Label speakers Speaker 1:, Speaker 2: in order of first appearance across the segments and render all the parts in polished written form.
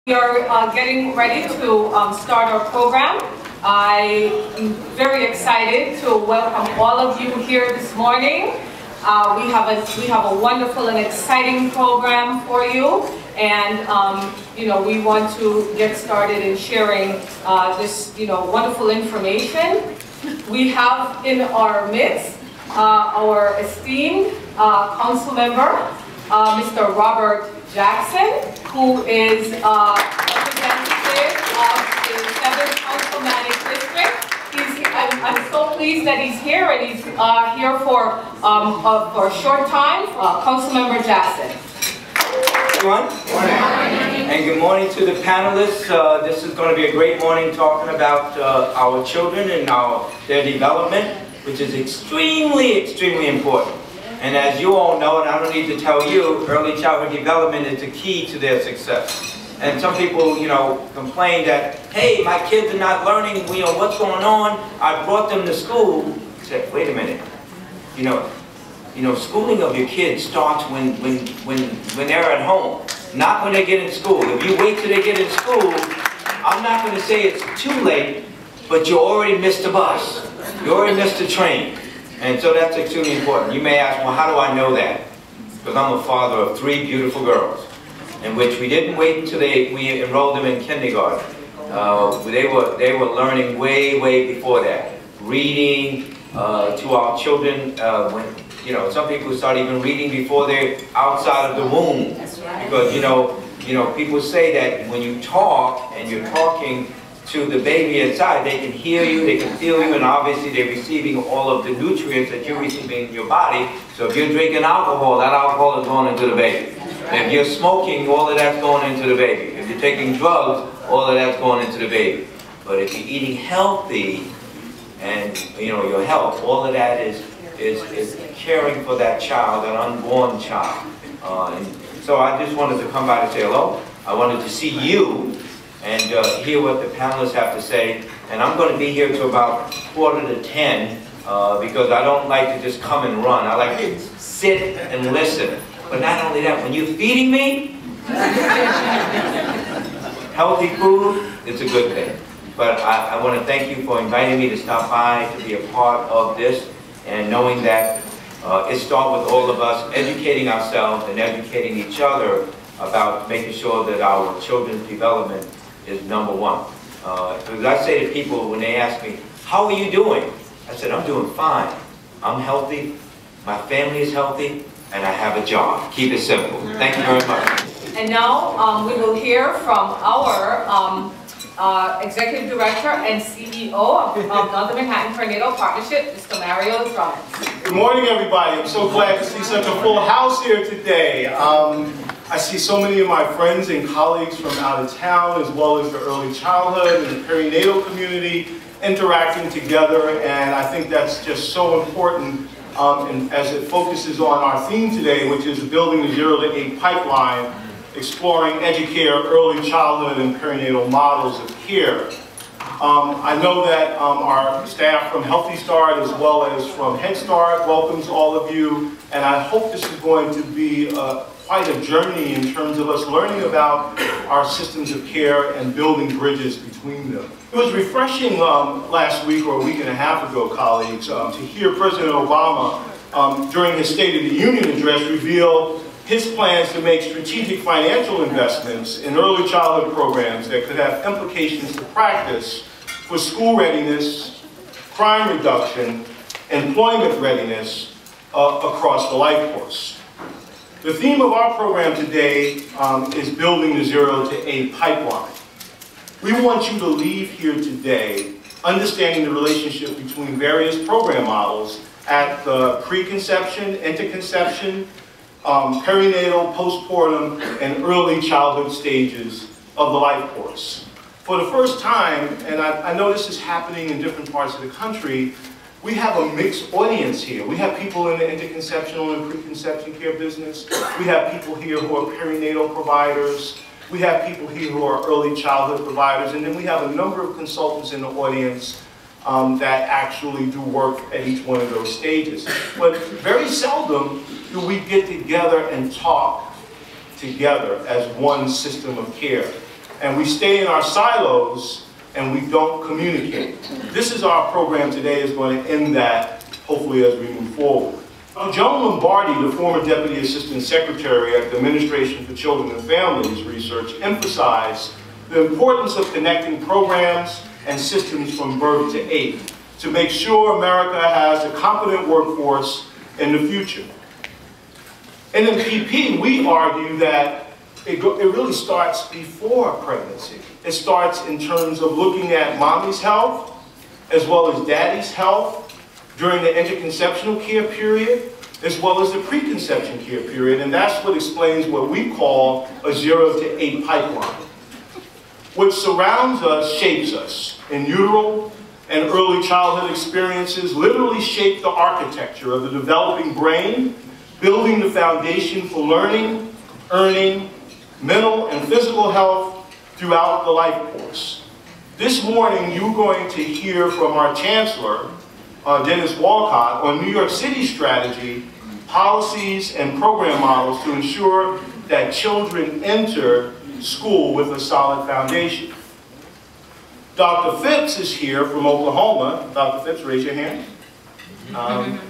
Speaker 1: We are getting ready to start our program. I am very excited to welcome all of you here this morning. We have a wonderful and exciting program for you, and we want to get started in sharing this wonderful information. We have in our midst our esteemed council member, Mr. Robert Jackson, who is representative of the 7th Councilmanic District. I'm so pleased that he's here, and he's here for a short time. Councilmember Jackson.
Speaker 2: Everyone. Morning. And good morning to the panelists. This is going to be a great morning talking about our children and their development, which is extremely important. And as you all know, and I don't need to tell you, early childhood development is the key to their success. And some people, complain that, hey, my kids are not learning, what's going on? I brought them to school. I said, wait a minute. Schooling of your kids starts when they're at home, not when they get in school. If you wait till they get in school, I'm not going to say it's too late, but you already missed the bus. You already missed the train. And so that's extremely important. You may ask, well, how do I know that? Because I'm a father of 3 beautiful girls, in which we didn't wait until we enrolled them in kindergarten. They were learning way before that. Reading to our children, when some people start even reading before they're outside of the womb. That's right. Because people say that when you talk and you're talking to the baby inside, they can hear you, they can feel you, and obviously they're receiving all of the nutrients that you're receiving in your body. So if you're drinking alcohol, that alcohol is going into the baby. If you're smoking, all of that's going into the baby. If you're taking drugs, all of that's going into the baby. But if you're eating healthy and your health, all of that is caring for that child, that unborn child. And so I just wanted to come by to say hello. I wanted to see you and hear what the panelists have to say. And I'm going to be here till about 9:45 because I don't like to just come and run. I like to sit and listen. But not only that, when you're feeding me, healthy food, it's a good thing. But I want to thank you for inviting me to stop by, to be a part of this, and knowing that it starts with all of us educating ourselves and educating each other about making sure that our children's development is number one. Because I say to people when they ask me, how are you doing? I said, I'm doing fine. I'm healthy, my family is healthy, and I have a job. Keep it simple. Thank you very much. And
Speaker 1: now we will hear from our Executive Director and CEO of Northern Manhattan Perinatal Partnership, Mr. Mario Drummond.
Speaker 3: Good morning, everybody. I'm so glad to see such a full house here today. I see so many of my friends and colleagues from out of town, as well as the early childhood and the perinatal community interacting together, and I think that's just so important as it focuses on our theme today, which is building the 0 to 8 pipeline, exploring educare, early childhood, and perinatal models of care. I know that our staff from Healthy Start as well as from Head Start welcomes all of you, and I hope this is going to be quite a journey in terms of us learning about our systems of care and building bridges between them. It was refreshing last week or a week and a half ago, colleagues, to hear President Obama during his State of the Union address reveal his plans to make strategic financial investments in early childhood programs that could have implications to practice for school readiness, crime reduction, employment readiness across the life course. The theme of our program today is building the 0 to 8 pipeline. We want you to leave here today understanding the relationship between various program models at the preconception, interconception, perinatal, postpartum, and early childhood stages of the life course. For the first time, and I know this is happening in different parts of the country, we have a mixed audience here. We have people in the interconceptional and preconception care business. We have people here who are perinatal providers. We have people here who are early childhood providers. And then we have a number of consultants in the audience that actually do work at each one of those stages. But very seldom do we get together and talk together as one system of care. and we stay in our silos and we don't communicate. This is our program today is going to end that, hopefully, as we move forward. Joan Lombardi, the former Deputy Assistant Secretary at the Administration for Children and Families Research, emphasized the importance of connecting programs and systems from birth to 8 to make sure America has a competent workforce in the future. In NMPP, we argue that it really starts before pregnancy. It starts in terms of looking at mommy's health as well as daddy's health during the interconceptional care period as well as the preconception care period, and that's what explains what we call a 0 to 8 pipeline. What surrounds us shapes us. In utero and early childhood experiences literally shape the architecture of the developing brain, building the foundation for learning, earning, mental and physical health throughout the life course. This morning, you're going to hear from our Chancellor, Dennis Walcott, on New York City strategy, policies, and program models to ensure that children enter school with a solid foundation. Dr. Phipps is here from Oklahoma. Dr. Phipps, raise your hand.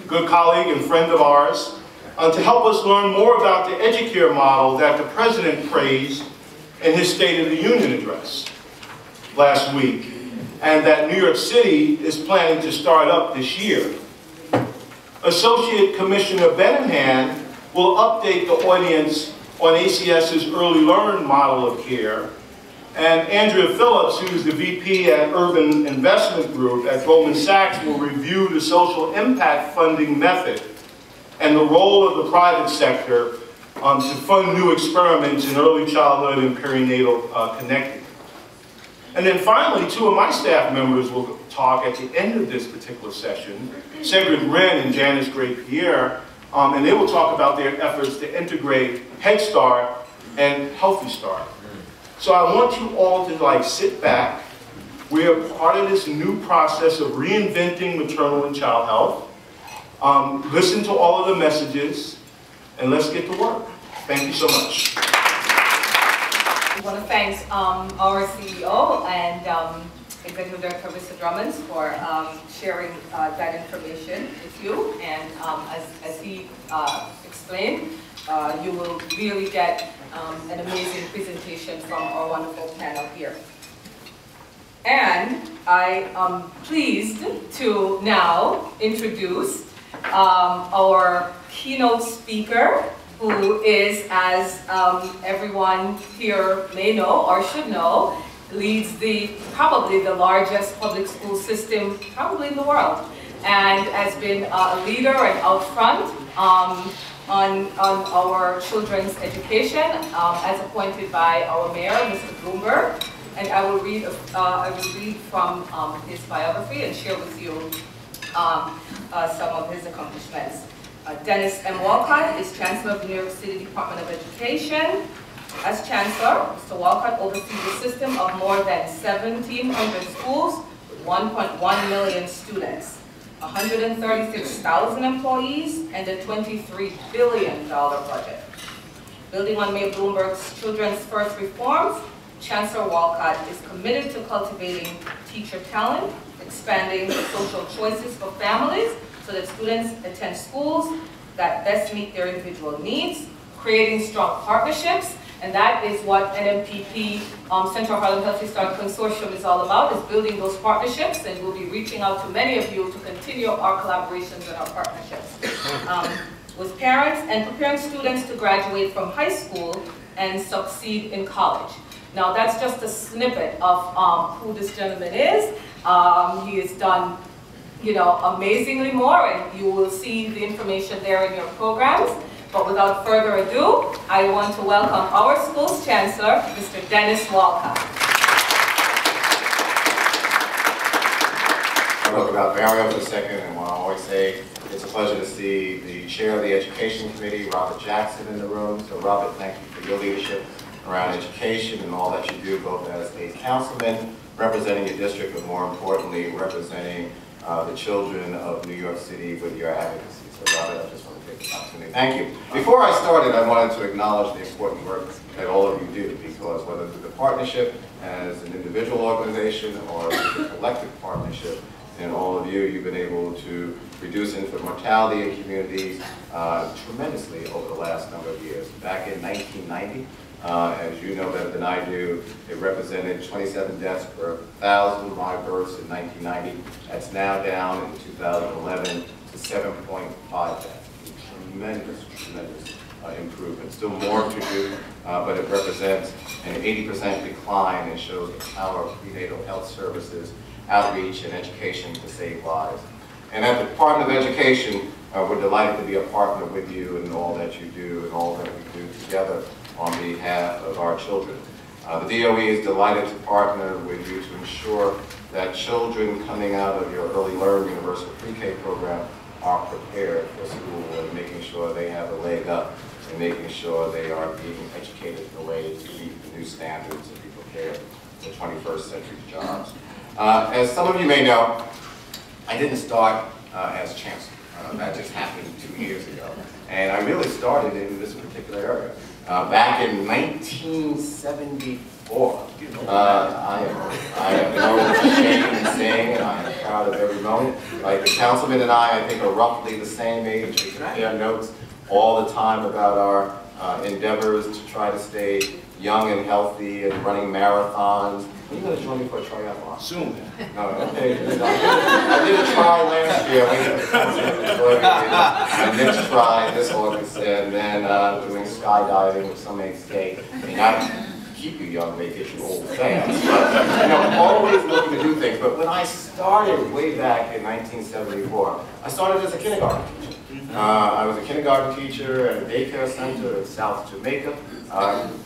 Speaker 3: Good colleague and friend of ours. To help us learn more about the EduCare model that the President praised in his State of the Union address last week, and that New York City is planning to start up this year. Associate Commissioner Benham will update the audience on ACS's Early Learn model of care, and Andrea Phillips, who is the VP at Urban Investment Group at Goldman Sachs, will review the social impact funding method and the role of the private sector to fund new experiments in early childhood and perinatal connecting. And then finally, 2 of my staff members will talk at the end of this particular session, Cedric Wren and Janice Gray-Pierre, and they will talk about their efforts to integrate Head Start and Healthy Start. So I want you all to sit back. We are part of this new process of reinventing maternal and child health. Listen to all of the messages, and let's get to work. Thank you so much.
Speaker 1: I want to thank our CEO and Executive Director, Mr. Drummonds, for sharing that information with you. And as he explained, you will really get an amazing presentation from our wonderful panel here. And I am pleased to now introduce our keynote speaker, who is, as everyone here may know or should know, leads probably the largest public school system probably in the world, and has been a leader and out front on our children's education, as appointed by our mayor, Mr. Bloomberg. And I will read from his biography and share with you some of his accomplishments. Dennis M. Walcott is Chancellor of the New York City Department of Education. As Chancellor, Mr. Walcott oversees a system of more than 1,700 schools with 1.1 million students, 136,000 employees, and a $23 billion budget. Building on Mayor Bloomberg's Children's First reforms, Chancellor Walcott is committed to cultivating teacher talent, expanding social choices for families so that students attend schools that best meet their individual needs, creating strong partnerships, and that is what NMPP Central Harlem Healthy Start Consortium is all about, is building those partnerships, and we'll be reaching out to many of you to continue our collaborations and our partnerships with parents and preparing students to graduate from high school and succeed in college. Now that's just a snippet of who this gentleman is. He has done, amazingly more, and you will see the information there in your programs. But without further ado, I want to welcome our school's Chancellor, Mr. Dennis Walcott.
Speaker 4: I'll talk about Mario for a second, and what I always say, it's a pleasure to see the Chair of the Education Committee, Robert Jackson, in the room. So Robert, thank you for your leadership around education and all that you do, both as a councilman, representing your district, but more importantly, representing the children of New York City with your advocacy. So Robert, I just want to take this opportunity. Thank you. Before I started, I wanted to acknowledge the important work that all of you do, because whether through the partnership as an individual organization or a collective partnership, and all of you, you've been able to reduce infant mortality in communities tremendously over the last number of years. Back in 1990, as you know better than I do, it represented 27 deaths per 1,000 live births in 1990. That's now down in 2011 to 7.5 deaths. Tremendous, tremendous improvement. Still more to do, but it represents an 80% decline and shows the power of prenatal health services, outreach, and education to save lives. And at the Department of Education, we're delighted to be a partner with you in all that you do and all that we do together on behalf of our children. The DOE is delighted to partner with you to ensure that children coming out of your Early Learn Universal Pre-K program are prepared for school and making sure they have a leg up and making sure they are being educated in a way to meet the new standards and be prepared for 21st century jobs. As some of you may know, I didn't start as chancellor. That just happened 2 years ago. And I really started in this particular area. Back in 1974, I have no shame in saying it. I am proud of every moment. Like the councilman and I think, are roughly the same age. We compare notes all the time about our endeavors to try to stay young and healthy and running marathons. Are you going to join me for a triathlon?
Speaker 3: Soon.
Speaker 4: No, okay. I did a try last year. My next try this August, and then doing skydiving, which some may say may not keep you young, may get you old fast. But always looking to do things. But when I started way back in 1974, I started as a kindergarten teacher. I was a kindergarten teacher at a daycare center in South Jamaica.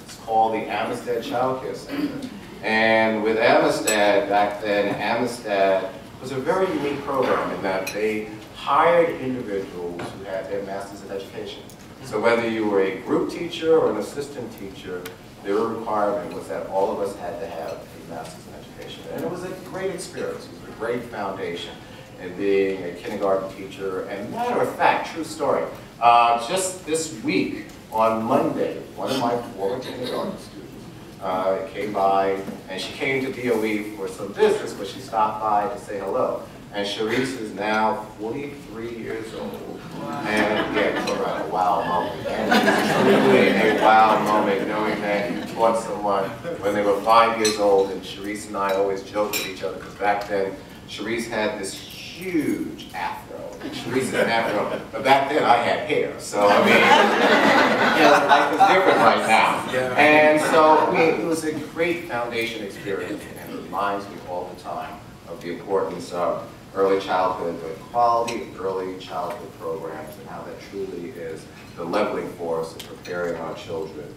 Speaker 4: It's called the Amistad Child Care Center. And with Amistad, back then, Amistad was a very unique program in that they hired individuals who had their masters in education. So whether you were a group teacher or an assistant teacher, their requirement was that all of us had to have a master's in education. And it was a great experience. It was a great foundation in being a kindergarten teacher. And matter of fact, true story, just this week on Monday, one of my former kindergarten students came by, and she came to DOE for some business, but she stopped by to say hello. And Sharice is now 43 years old. Wow. And yeah, talk about a wow moment. And it's truly a wow moment knowing that you taught someone when they were 5 years old, and Sharice and I always joked with each other, because back then, Sharice had this huge afro. Sharice had an afro, but back then I had hair. So, I mean, life is different right now. And so, I mean, it was a great foundation experience, and it reminds me all the time of the importance of early childhood, the quality of early childhood programs, and how that truly is the leveling force in preparing our children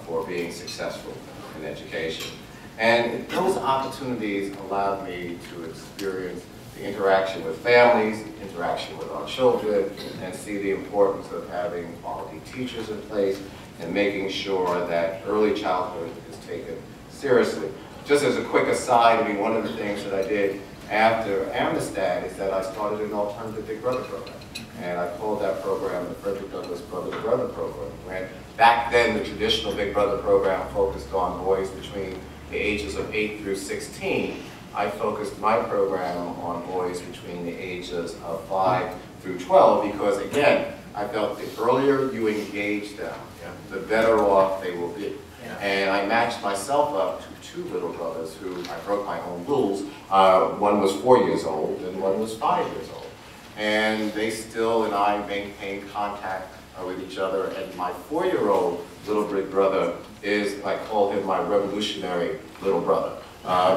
Speaker 4: for being successful in education. And those opportunities allowed me to experience the interaction with families, interaction with our children, and see the importance of having quality teachers in place and making sure that early childhood is taken seriously. Just as a quick aside, I mean, one of the things that I did after Amistad is that I started an alternative Big Brother program. And I called that program the Frederick Douglass Brother to Brother program. When back then, the traditional Big Brother program focused on boys between the ages of 8 through 16. I focused my program on boys between the ages of 5 through 12 because, again, I felt the earlier you engage them, the better off they will be. And I matched myself up to 2 little brothers who I broke my own rules. One was 4 years old and one was 5 years old. And they still and I maintain contact with each other. And my 4-year-old little big brother is, I call him my revolutionary little brother.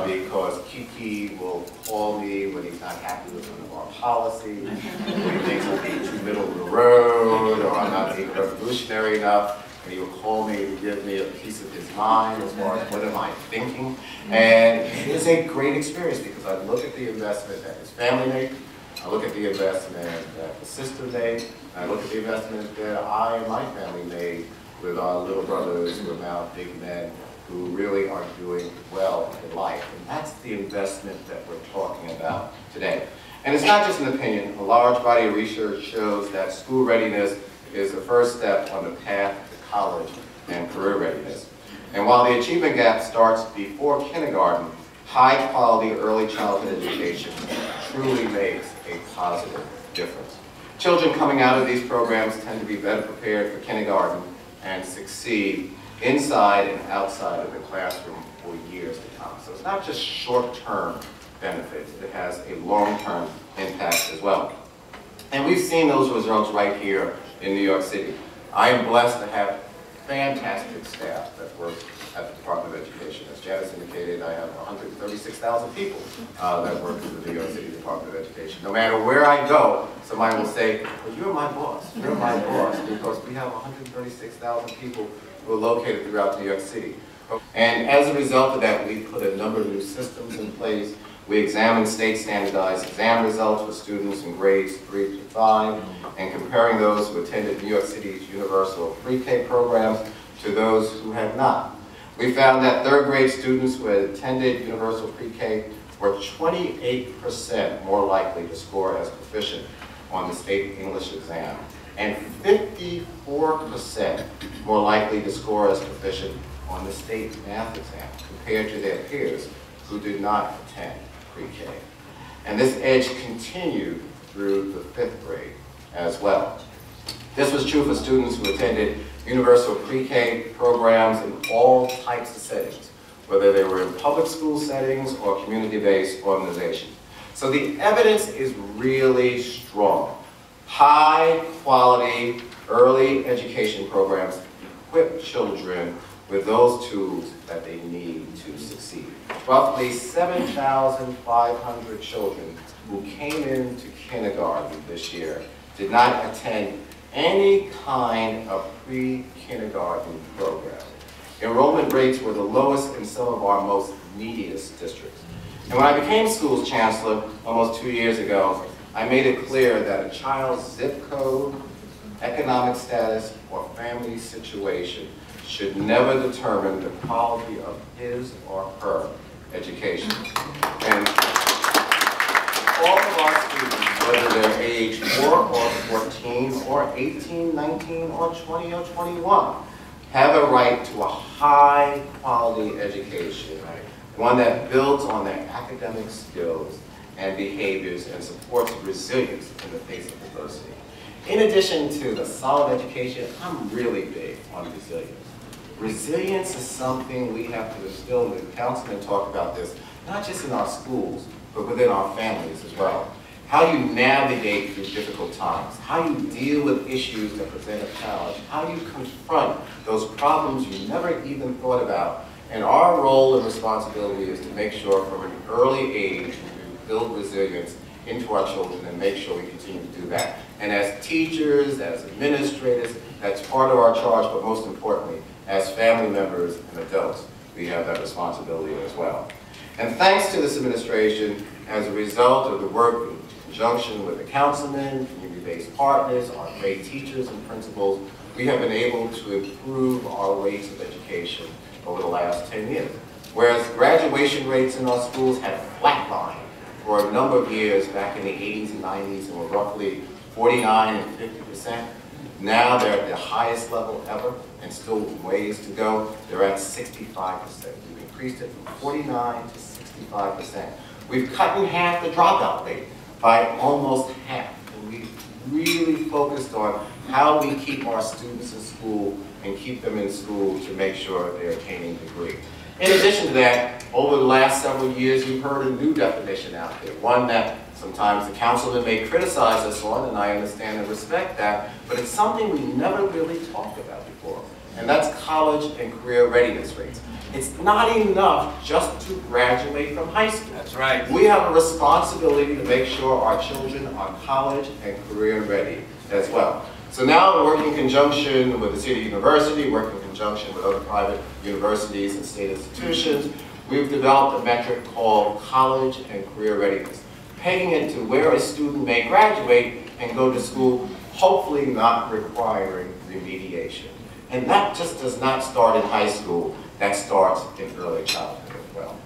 Speaker 4: Because Kiki will call me when he's not happy with one of our policies, when he thinks I'm being too middle of the road, or I'm not being revolutionary enough, and he will call me to give me a piece of his mind as far as what am I thinking. And it is a great experience because I look at the investment that his family made, I look at the investment that the sister made, and I look at the investment that I and my family made with our little brothers who are now big men, who really are doing well in life. And that's the investment that we're talking about today. And it's not just an opinion. A large body of research shows that school readiness is the first step on the path to college and career readiness. And while the achievement gap starts before kindergarten, high-quality early childhood education truly makes a positive difference. Children coming out of these programs tend to be better prepared for kindergarten and succeed inside and outside of the classroom for years to come. So it's not just short-term benefits, it has a long-term impact as well. And we've seen those results right here in New York City. I am blessed to have fantastic staff that work at the Department of Education. As Janice indicated, I have 136,000 people that work in the New York City Department of Education. No matter where I go, somebody will say, well, you're my boss, you're my boss, because we have 136,000 people who are located throughout New York City. And as a result of that, we put a number of new systems in place. We examine state standardized exam results for students in grades 3 to 5, and comparing those who attended New York City's universal pre-K programs to those who had not. We found that third grade students who had attended universal pre-K were 28% more likely to score as proficient on the state English exam, and 54% more likely to score as proficient on the state math exam compared to their peers who did not attend pre-K. And this edge continued through the 5th grade as well. This was true for students who attended universal pre-K programs in all types of settings, whether they were in public school settings or community-based organizations. So the evidence is really strong. High-quality early education programs equip children with those tools that they need to succeed. Roughly 7,500 children who came into kindergarten this year did not attend any kind of pre-kindergarten program. Enrollment rates were the lowest in some of our most neediest districts. And when I became schools chancellor almost 2 years ago, I made it clear that a child's zip code, economic status, or family situation should never determine the quality of his or her education. And all of our students, whether they're age 4 or 14 or 18, 19 or 20 or 21, have a right to a high quality education, one that builds on their academic skills and behaviors and supports resilience in the face of adversity. In addition to the solid education, I'm really big on resilience. Resilience is something we have to instill, and the councilmen talk about this, not just in our schools, but within our families as well. How you navigate through difficult times, how you deal with issues that present a challenge, how you confront those problems you never even thought about. And our role and responsibility is to make sure from an early age we build resilience into our children and make sure we continue to do that. And as teachers, as administrators, that's part of our charge, but most importantly, as family members and adults, we have that responsibility as well. And thanks to this administration, as a result of the work in conjunction with the councilmen, community-based partners, our great teachers and principals, we have been able to improve our rates of education over the last 10 years. Whereas graduation rates in our schools had flatlined for a number of years back in the 80s and 90s and were roughly 49 and 50%. Now they're at the highest level ever and still ways to go. They're at 65%. We've increased it from 49 to 65%. We've cut in half the dropout rate by almost half. And we've really focused on how we keep our students in school and keep them in school to make sure they're attaining a degree. In addition to that, over the last several years, you've heard a new definition out there, one that sometimes the councilman may criticize us on, and I understand and respect that, but it's something we never really talked about before, and that's college and career readiness rates. It's not enough just to graduate from high school.
Speaker 2: That's right.
Speaker 4: We have a responsibility to make sure our children are college and career ready as well. So now we're working in conjunction with the City University, working in conjunction with other private universities and state institutions. We've developed a metric called college and career readiness, pegging it to where a student may graduate and go to school, hopefully not requiring remediation. And that just does not start in high school, that starts in early childhood as well.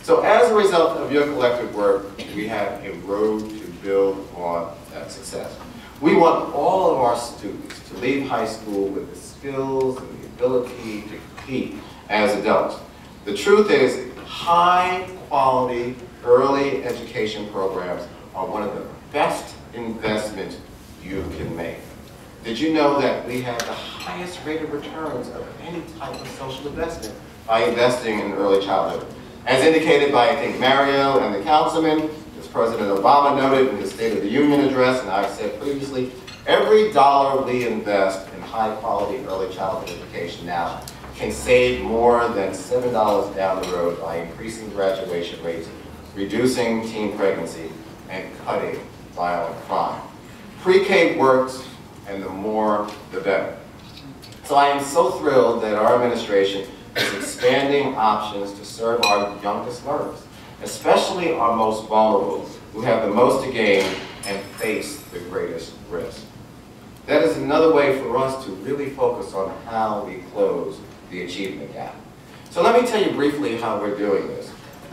Speaker 4: So as a result of your collective work, we have a road to build on that success. We want all of our students to leave high school with the skills and the ability to compete as adults. The truth is, high quality early education programs are one of the best investments you can make. Did you know that we have the highest rate of returns of any type of social investment by investing in early childhood? As indicated by, I think, Mario and the councilman, as President Obama noted in his State of the Union address, and I've said previously, every dollar we invest in high quality early childhood education now can save more than $7 down the road by increasing graduation rates, reducing teen pregnancy, and cutting violent crime. Pre-K works, and the more, the better. So I am so thrilled that our administration is expanding options to serve our youngest learners, especially our most vulnerable, who have the most to gain and face the greatest risk. That is another way for us to really focus on how we close the achievement gap. So let me tell you briefly how we're doing this.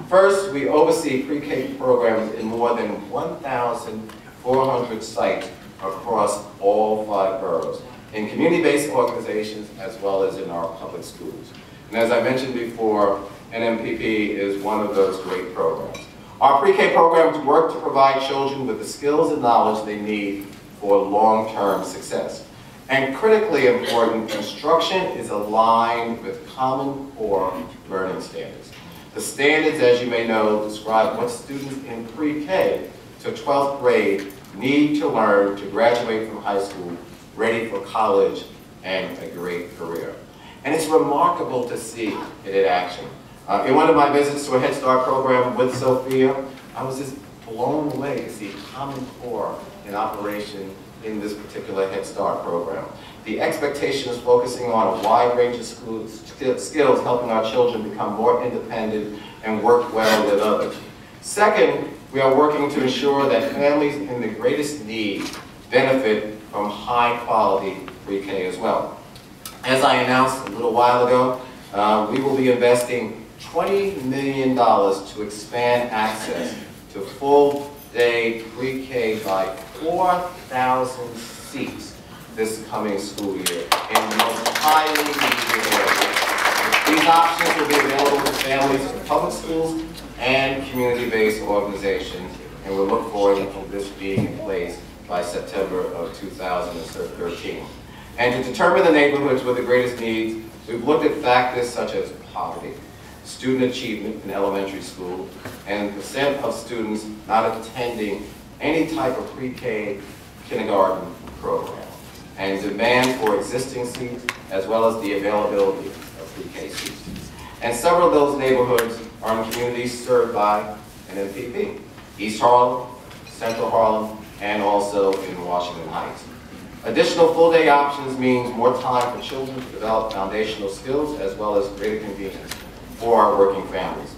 Speaker 4: First, we oversee pre-K programs in more than 1,400 sites across all 5 boroughs, in community-based organizations as well as in our public schools. And as I mentioned before, NMPP is one of those great programs. Our pre-K programs work to provide children with the skills and knowledge they need for long-term success. And critically important, instruction is aligned with Common Core learning standards. The standards, as you may know, describe what students in pre-K to 12th grade need to learn to graduate from high school, ready for college and a great career. And it's remarkable to see it in action. In one of my visits to a Head Start program with Sophia, I was just blown away to see Common Core in operation in this particular Head Start program. The expectation is focusing on a wide range of skills, helping our children become more independent and work well with others. Second, we are working to ensure that families in the greatest need benefit from high-quality pre-K as well. As I announced a little while ago, we will be investing $20 million to expand access to full-day pre-K by 4,000 seats this coming school year in the most highly needed areas. These options will be available to families in public schools and community-based organizations, and we'll look forward to this being in place by September of 2013. And to determine the neighborhoods with the greatest needs, we've looked at factors such as poverty, student achievement in elementary school, and the percent of students not attending any type of pre-K kindergarten program, and demand for existing seats, as well as the availability of pre-K seats. And several of those neighborhoods are in communities served by NMPP, East Harlem, Central Harlem, and also in Washington Heights. Additional full-day options means more time for children to develop foundational skills as well as greater convenience for our working families.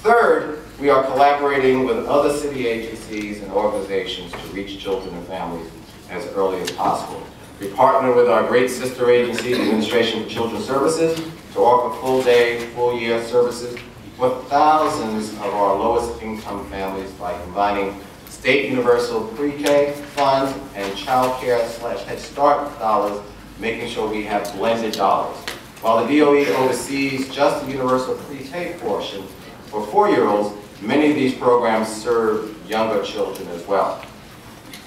Speaker 4: Third, we are collaborating with other city agencies and organizations to reach children and families as early as possible. We partner with our great sister agency, the Administration for Children's Services, to offer full-day, full-year services for thousands of our lowest income families by combining state universal pre-K funds and child care / Head Start dollars, making sure we have blended dollars. While the DOE oversees just the universal pre-K portion for 4-year-olds, many of these programs serve younger children as well.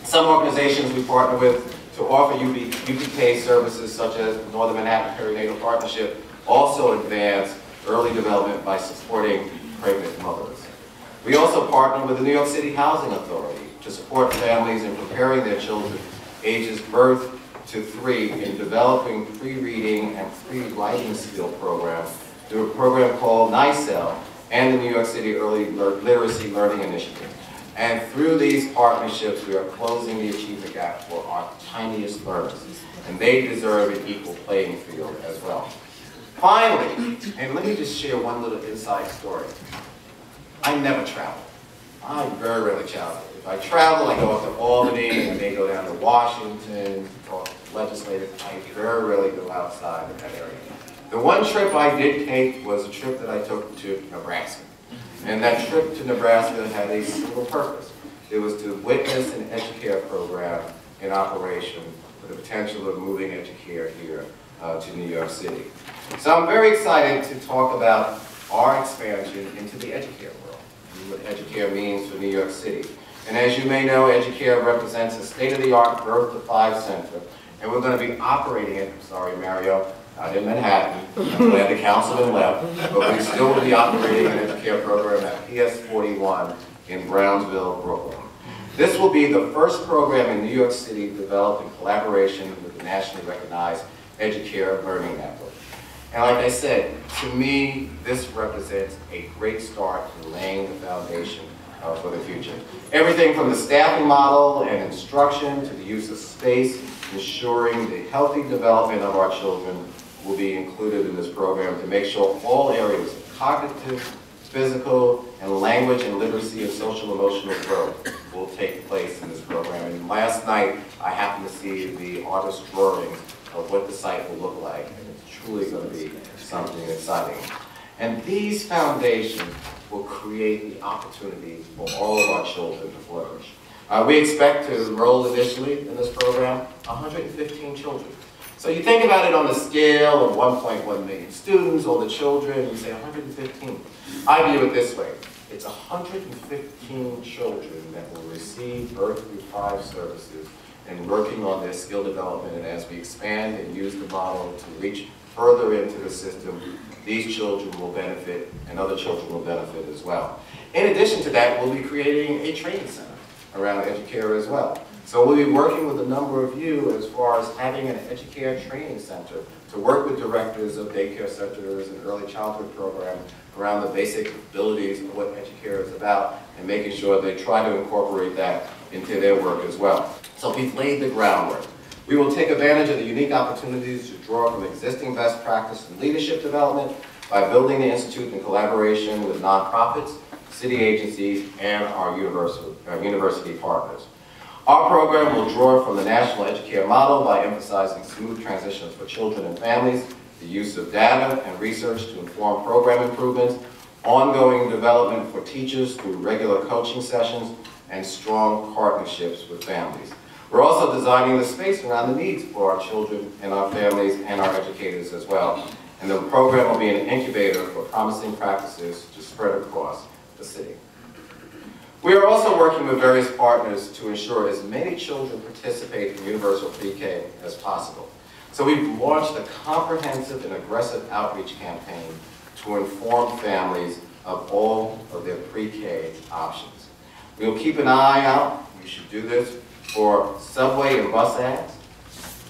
Speaker 4: Some organizations we partner with to offer UPK services such as Northern Manhattan Perinatal Partnership also advance early development by supporting pregnant mothers. We also partner with the New York City Housing Authority to support families in preparing their children ages birth to 3 in developing pre-reading and pre-writing skill programs through a program called NICEL and the New York City Early Literacy Learning Initiative. And through these partnerships, we are closing the achievement gap for our tiniest learners, and they deserve an equal playing field as well. Finally, and let me just share one little inside story. I never travel. I very rarely travel. If I travel, I go up to Albany, and they go down to Washington, talk to legislators. I very rarely go outside of that area. The one trip I did take was a trip that I took to Nebraska. And that trip to Nebraska had a single purpose. it was to witness an EduCare program in operation with the potential of moving EduCare here to New York City. So I'm very excited to talk about our expansion into the EduCare world, and what EduCare means for New York City. And as you may know, EduCare represents a state-of-the-art Birth to 5 center, and we're going to be operating it, I'm sorry Mario, out in Manhattan. I'm glad the councilman left, but we still will be operating an EduCare program at PS 41 in Brownsville, Brooklyn. This will be the first program in New York City developed in collaboration with the nationally recognized EduCare Learning Network. And like I said, to me, this represents a great start in laying the foundation for the future. Everything from the staffing model and instruction to the use of space, ensuring the healthy development of our children will be included in this program to make sure all areas of cognitive, physical, and language and literacy and social emotional growth will take place in this program. And last night, I happened to see the artist drawings of what the site will look like, and it's truly going to be something exciting. And these foundations will create the opportunity for all of our children to flourish. We expect to enroll initially in this program 115 children. So you think about it on the scale of 1.1 million students or the children, you say 115. I view it this way. It's 115 children that will receive Birth through 5 services and working on their skill development. And as we expand and use the model to reach further into the system, these children will benefit and other children will benefit as well. In addition to that, we'll be creating a training center around EduCare as well. So we'll be working with a number of you as far as having an EduCare training center to work with directors of daycare centers and early childhood programs around the basic abilities of what EduCare is about and making sure they try to incorporate that into their work as well. So we've laid the groundwork. We will take advantage of the unique opportunities to draw from existing best practice and leadership development by building the Institute in collaboration with nonprofits, city agencies, and our university partners. Our program will draw from the National EduCare model by emphasizing smooth transitions for children and families, the use of data and research to inform program improvements, ongoing development for teachers through regular coaching sessions, and strong partnerships with families. We're also designing the space around the needs for our children and our families and our educators as well. And the program will be an incubator for promising practices to spread across the city. We are also working with various partners to ensure as many children participate in universal pre-K as possible. So we've launched a comprehensive and aggressive outreach campaign to inform families of all of their pre-K options. We'll keep an eye out, you should do this, for subway and bus ads,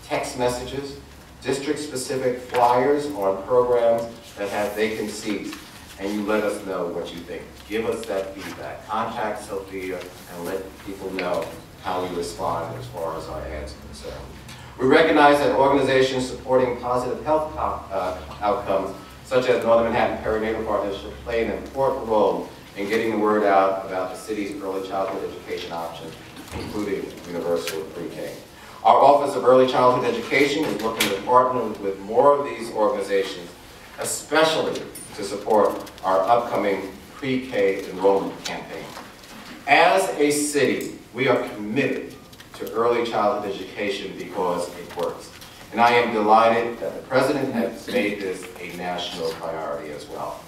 Speaker 4: text messages, district-specific flyers on programs that have vacant seats, and you let us know what you think. Give us that feedback. Contact Sophia and let people know how we respond as far as our ads are concerned. We recognize that organizations supporting positive health outcomes, such as Northern Manhattan Perinatal Partnership, play an important role in getting the word out about the city's early childhood education options, including universal pre-K. Our Office of Early Childhood Education is looking to partner with more of these organizations, especially to support our upcoming pre-K enrollment campaign. As a city, we are committed to early childhood education because it works. And I am delighted that the President has made this a national priority as well.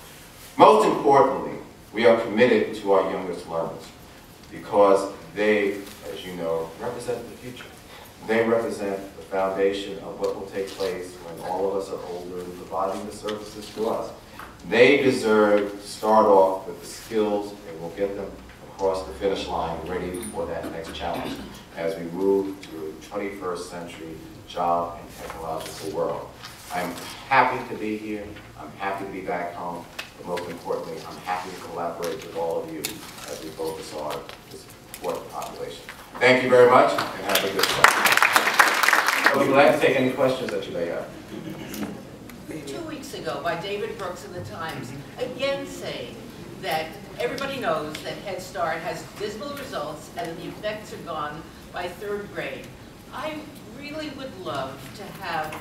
Speaker 4: Most importantly, we are committed to our youngest learners because they, as you know, represent the future. They represent the foundation of what will take place when all of us are older and providing the services to us. They deserve to start off with the skills and we'll get them across the finish line ready for that next challenge as we move to a 21st century job and technological world. I'm happy to be here. I'm happy to be back home. But most importantly, I'm happy to collaborate with all of you as we focus on this important population. Thank you very much and have a good day. I'll be glad to take any questions that you may have.
Speaker 5: 2 weeks ago by David Brooks in the Times, again saying that everybody knows that Head Start has dismal results and that the effects are gone by 3rd grade. I really would love to have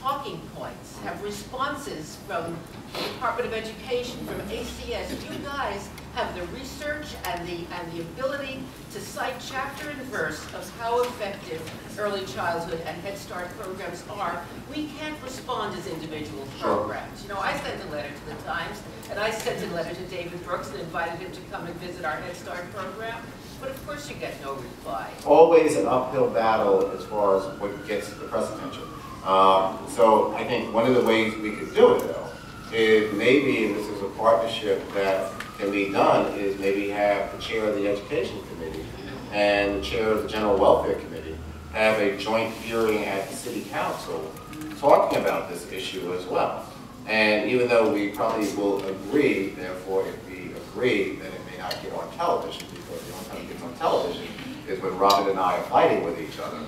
Speaker 5: talking points, have responses from the Department of Education, from ACS. You guys have have the research and the ability to cite chapter and verse of how effective early childhood and Head Start programs are, we can't respond as individual programs. You know, I sent a letter to the Times, and I sent a letter to David Brooks and invited him to come and visit our Head Start program, but of course you get no reply.
Speaker 4: Always an uphill battle as far as what gets the press attention. So I think one of the ways we could do it, though, is maybe, and this is a partnership that can be done, is maybe have the chair of the Education Committee and the chair of the General Welfare Committee have a joint hearing at the City Council talking about this issue as well. And even though we probably will agree, therefore, if we agree, then it may not get on television, because the only time it gets on television is when Robert and I are fighting with each other,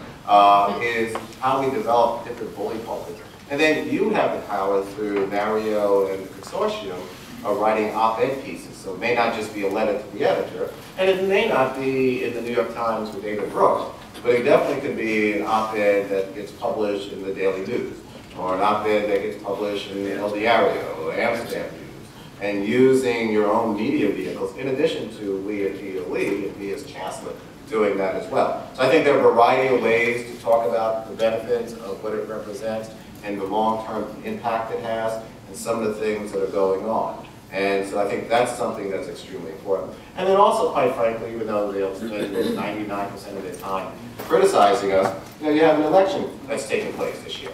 Speaker 4: is how we develop different bully pulpits. And then you have the power through Mario and the consortium of writing op-ed pieces. So it may not just be a letter to the editor, and it may not be in the New York Times with David Brooks, but it definitely could be an op-ed that gets published in the Daily News, or an op-ed that gets published in El Diario or Amsterdam News, and using your own media vehicles, in addition to we at DOE and me as chancellor doing that as well. So I think there are a variety of ways to talk about the benefits of what it represents and the long-term impact it has, and some of the things that are going on. And so I think that's something that's extremely important. And then also, quite frankly, even though they'll spend 99% of their time criticizing us, you know, you have an election that's taking place this year.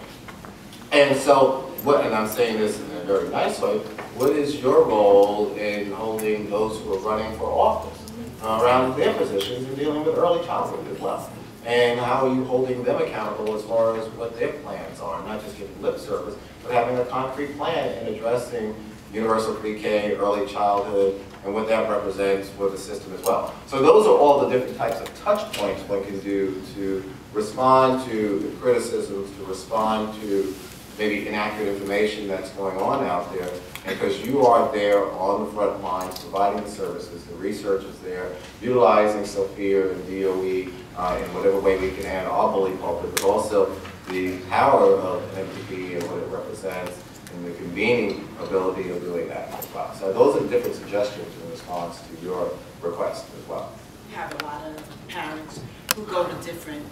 Speaker 4: And so, and I'm saying this in a very nice way, what is your role in holding those who are running for office around their positions and dealing with early childhood as well? And how are you holding them accountable as far as what their plans are, not just giving lip service, but having a concrete plan and addressing universal pre-K, early childhood, and what that represents for the system as well. So those are all the different types of touch points one can do to respond to the criticisms, to respond to maybe inaccurate information that's going on out there, and because you are there on the front lines providing the services, the research is there, utilizing Sophia and DOE in whatever way we can add our bully pulpit, but also the power of MPP and what it represents and the convening ability of doing that as well. So those are different suggestions in response to your request as well.
Speaker 6: We have a lot of parents who go to different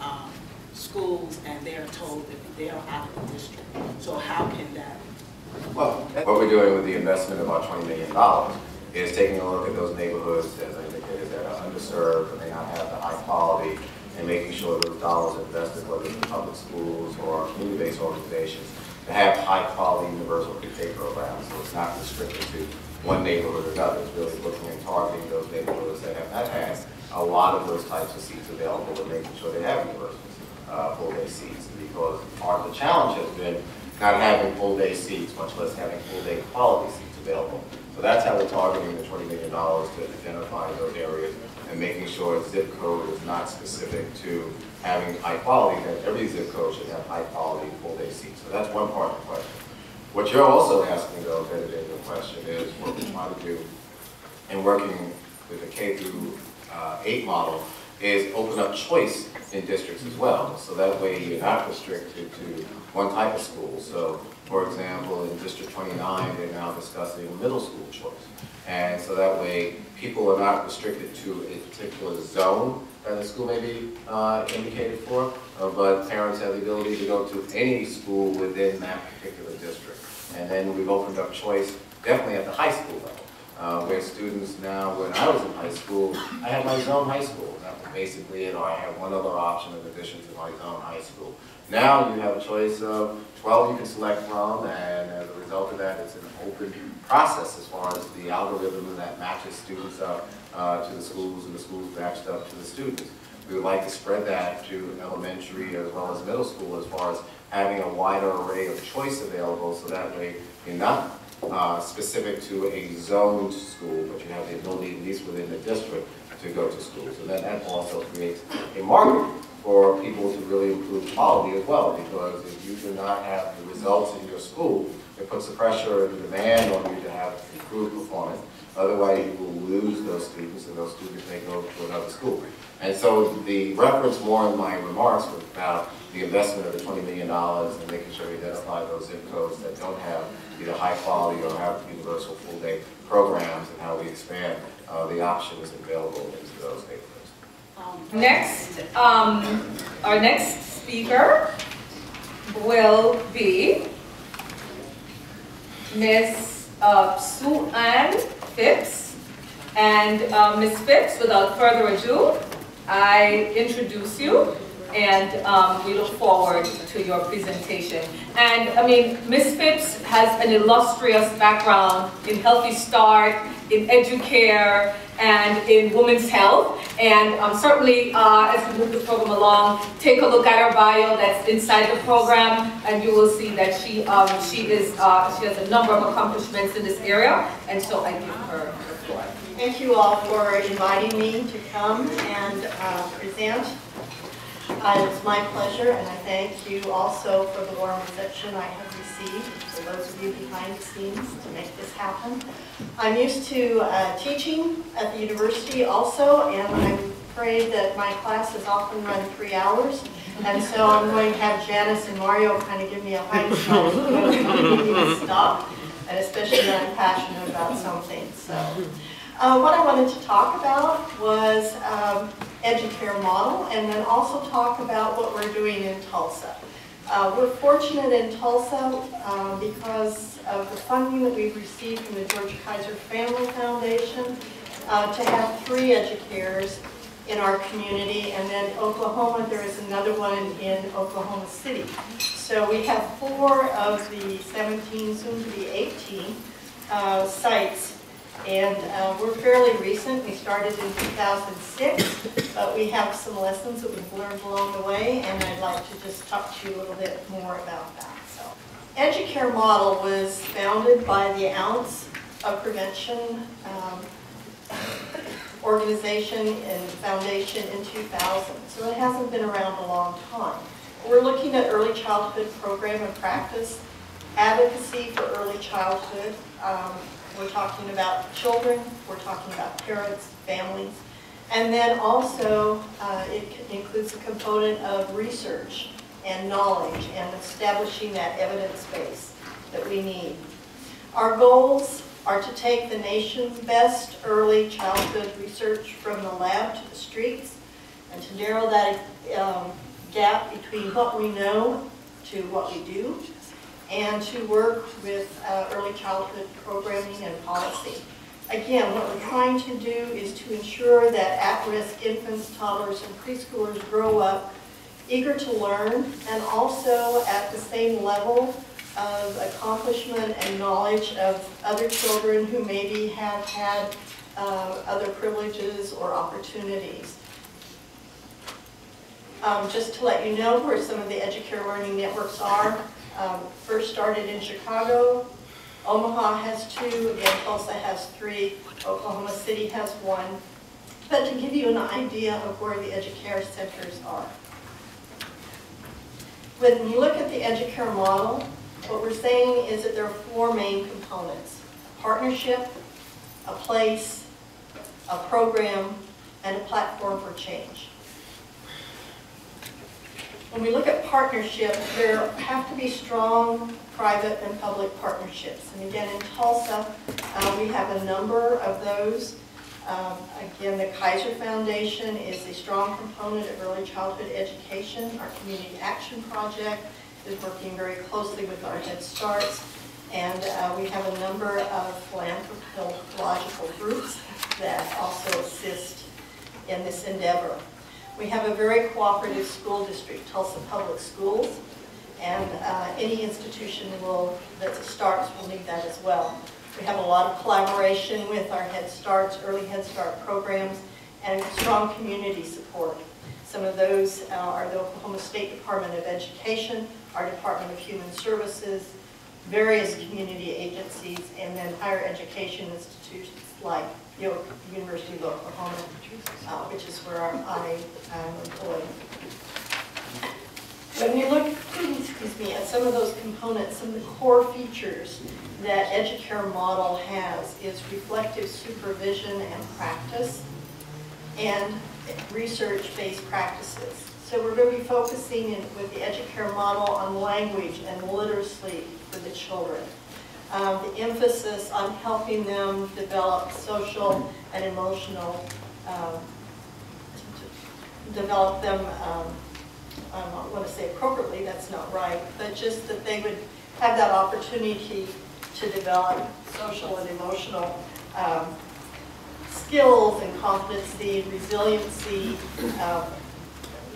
Speaker 6: schools and they're told that they are out of the district. So how can that?
Speaker 4: Well, what we're doing with the investment of our $20 million is taking a look at those neighborhoods, as I indicated, that are underserved and may not have the high quality, and making sure those dollars are invested, whether it's in public schools or community-based organizations, to have high-quality universal pre-K programs. So it's not restricted to one neighborhood or another. It's really looking and targeting those neighborhoods that have not had a lot of those types of seats available and making sure they have universal full-day seats. Because part of the challenge has been not having full-day seats, much less having full-day quality seats available. So that's how we're targeting the $20 million to identify those areas and making sure zip code is not specific to having high quality, that every zip code should have high quality full-day seats. So that's one part of the question. What you're also asking, though, embedded in your question, is what we try to do in working with the K through 8 model is open up choice in districts as well. So that way you're not restricted to one type of school. So, for example, in District 29, they're now discussing middle school choice. And so that way people are not restricted to a particular zone that the school may be indicated for, but parents have the ability to go to any school within that particular district. And then we've opened up choice definitely at the high school level, where students now, when I was in high school, I had my zone high school. That was basically it, or I had one other option in addition to my zone high school. Now you have a choice of 12 you can select from, and as a result of that, it's an open process as far as the algorithm that matches students up to the schools, and the schools matched up to the students. We would like to spread that to elementary as well as middle school as far as having a wider array of choice available, so that way you're not specific to a zoned school, but you have the ability, at least within the district, to go to school. So that also creates a market for people to really improve quality as well, because if you do not have the results in your school, it puts the pressure and the demand on you to have improved performance. Otherwise, you will lose those students, and those students may go to another school. And so the reference more in my remarks was about the investment of the $20 million and making sure we identify those zip codes that don't have either high quality or have universal full day programs, and how we expand the options available into those neighborhoods.
Speaker 1: Next, our next speaker will be Ms. Sue Ann Phipps. And Ms. Phipps, without further ado, I introduce you, and we look forward to your presentation. And I mean, Ms. Phipps has an illustrious background in Healthy Start, in Educare, and in women's health. And certainly, as we move the program along, take a look at her bio that's inside the program, and you will see that she has a number of accomplishments in this area. And so I give her the floor.
Speaker 7: Thank you all for inviting me to come and present. It's my pleasure, and I thank you also for the warm reception I have received, for those of you behind the scenes to make this happen. I'm used to teaching at the university also, and I'm afraid that my classes often run 3 hours, and so I'm going to have Janice and Mario kind of give me a high five to stop, and especially when I'm passionate about something. So, what I wanted to talk about was Educare model, and then also talk about what we're doing in Tulsa. We're fortunate in Tulsa because of the funding that we've received from the George Kaiser Family Foundation to have 3 Educares in our community, and then Oklahoma, there is another one in Oklahoma City. So we have 4 of the 17, soon to be 18 sites. And we're fairly recent. We started in 2006, but we have some lessons that we've learned along the way, and I'd like to just talk to you a little bit more about that. So, Educare model was founded by the Ounce of Prevention organization and foundation in 2000. So it hasn't been around a long time. We're looking at early childhood program and practice, advocacy for early childhood. We're talking about children, we're talking about parents, families, and then also it includes a component of research and knowledge and establishing that evidence base that we need. Our goals are to take the nation's best early childhood research from the lab to the streets, and to narrow that gap between what we know to what we do, and to work with early childhood programming and policy. Again, what we're trying to do is to ensure that at-risk infants, toddlers, and preschoolers grow up eager to learn, and also at the same level of accomplishment and knowledge of other children who maybe have had other privileges or opportunities. Just to let you know where some of the Educare Learning Networks are. First started in Chicago. Omaha has 2, again Tulsa has 3, Oklahoma City has 1. But to give you an idea of where the Educare centers are. When you look at the Educare model, what we're saying is that there are 4 main components: partnership, a place, a program, and a platform for change. When we look at partnership, there have to be strong private and public partnerships. And again, in Tulsa, we have a number of those. Again, the Kaiser Foundation is a strong component of early childhood education. Our Community Action Project is working very closely with our Head Starts. And we have a number of philanthropical groups that also assist in this endeavor. We have a very cooperative school district, Tulsa Public Schools, and any institution that starts will need that as well. We have a lot of collaboration with our Head Starts, early Head Start programs, and strong community support. Some of those are the Oklahoma State Department of Education, our Department of Human Services, various community agencies, and then higher education institutions like the University of Oklahoma, which is where I am employed. When we look, excuse me, at some of those components, some of the core features that Educare model has is reflective supervision and practice, and research-based practices. So we're going to be focusing with the EduCare model on language and literacy for the children. The emphasis on helping them develop social and emotional, develop them, I don't want to say appropriately, that's not right, but just that they would have that opportunity to develop social and emotional skills and competency, resiliency,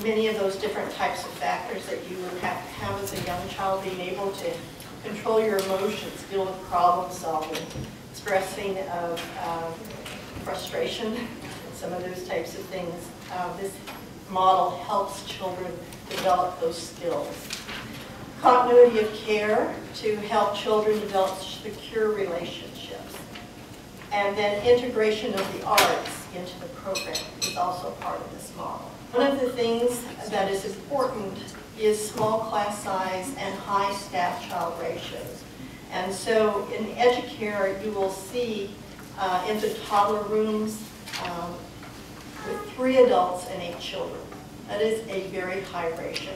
Speaker 7: many of those different types of factors that you would have to have as a young child, being able to control your emotions, deal with problem solving, expressing of frustration, some of those types of things. This model helps children develop those skills. Continuity of care to help children develop secure relationships. And then integration of the arts into the program is also part of this model. One of the things that is important is small class size and high staff-child ratios. And so in EduCare, you will see into toddler rooms with 3 adults and 8 children. That is a very high ratio.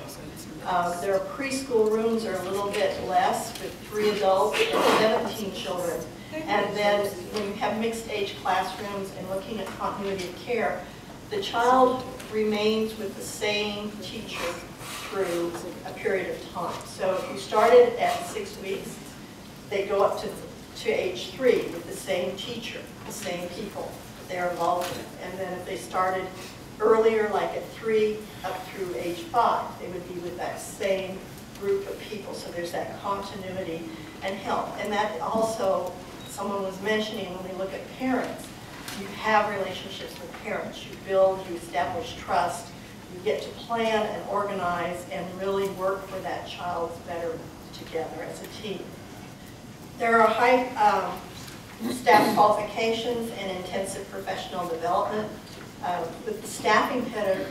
Speaker 7: Their preschool rooms are a little bit less, with 3 adults and 17 children. And then when you have mixed age classrooms and looking at continuity of care, the child remains with the same teacher through a period of time. So if you started at 6 weeks, they go up to age 3 with the same teacher, the same people they're involved with. And then if they started earlier, like at 3 up through age 5, they would be with that same group of people. So there's that continuity and help. And that also, someone was mentioning, when we look at parents, you have relationships with parents. You build, you establish trust, you get to plan and organize and really work for that child's betterment together as a team. There are high staff qualifications and intensive professional development. With the staffing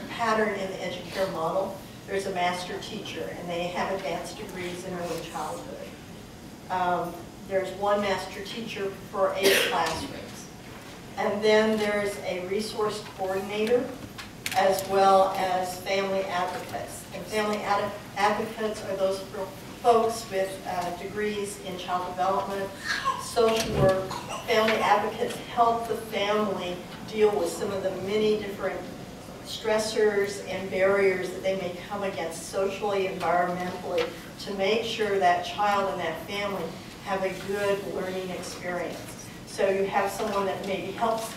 Speaker 7: pattern in the EduCare model, there's a master teacher, and they have advanced degrees in early childhood. There's 1 master teacher for 8 classrooms. And then there's a resource coordinator, as well as family advocates. And family advocates are those folks with degrees in child development, social work. Family advocates help the family deal with some of the many different stressors and barriers that they may come against socially, environmentally, to make sure that child and that family have a good learning experience. So you have someone that maybe helps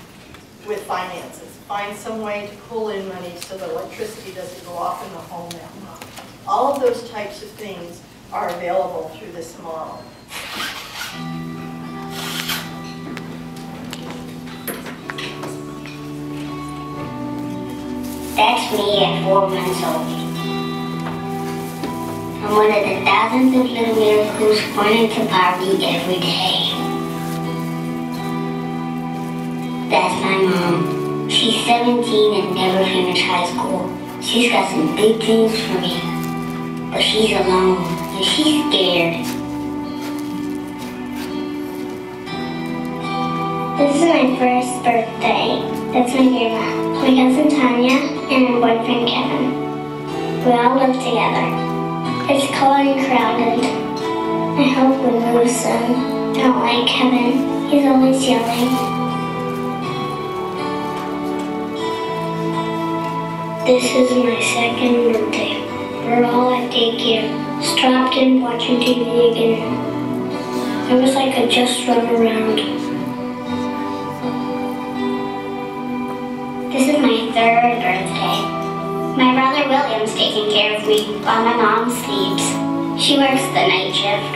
Speaker 7: with finances, find some way to pull in money so the electricity doesn't go off in the home that much. All of those types of things are available through this model.
Speaker 8: That's me at 4 months old. I'm one of the thousands of little miracles born into poverty every day. That's my mom. She's 17 and never finished high school. She's got some big dreams for me, but she's alone and she's scared. This is my first birthday. That's my grandma, my cousin Tanya, and my boyfriend Kevin. We all live together. It's cold and crowded. I hope we move soon. Don't like Kevin. He's always yelling. This is my second birthday. We're all at daycare, strapped in watching TV again. I wish I could just run around. This is my 3rd birthday. My brother William's taking care of me while my mom sleeps. She works the night shift,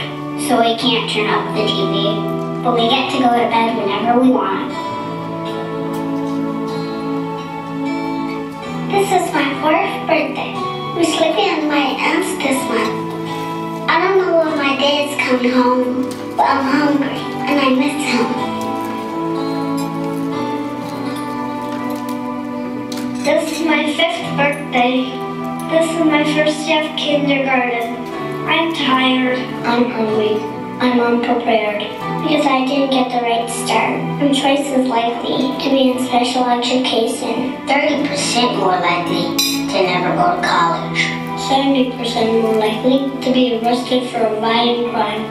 Speaker 8: so we can't turn up the TV, but we get to go to bed whenever we want. This is my 4th birthday. We're sleeping at my aunt's this month. I don't know when my dad's coming home, but I'm hungry and I miss him. This is my 5th birthday. This is my first day of kindergarten. I'm tired. I'm hungry. I'm unprepared. Because I didn't get the right start. I'm twice as likely to be in special education. 30% more likely to never go to college. 70% more likely to be arrested for a violent crime.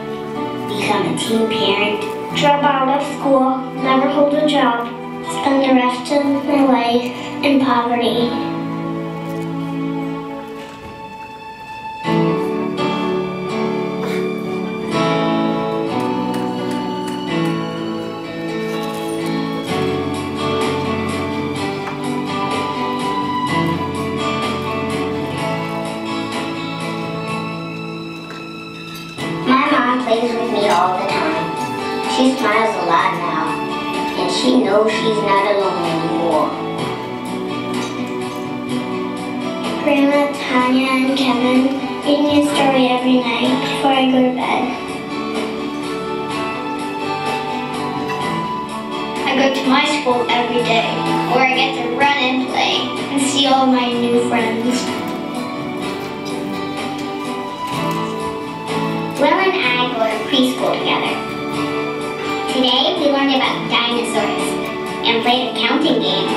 Speaker 8: Become a teen parent. Drop out of school, never hold a job. Spend the rest of my life in poverty. Plays with me all the time. She smiles a lot now, and she knows she's not alone anymore. Grandma, Tanya, and Kevin read me a story every night before I go to bed. I go to my school every day, where I get to run and play and see all my new friends. Will and I go to preschool together. Today we learned about dinosaurs and played a counting game.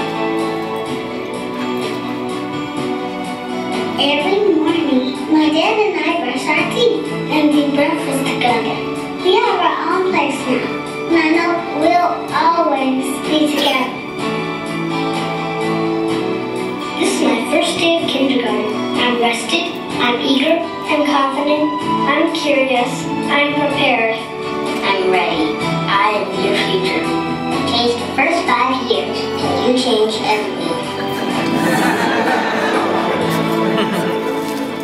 Speaker 8: Every morning, my dad and I brush our teeth and do breakfast together. We have our own place now, and I know we'll always be together. This is my first day of kindergarten. I'm rested, I'm eager, I'm confident, I'm curious, I'm prepared. I'm ready. I am your future. Change the first 5 years, and you change everything.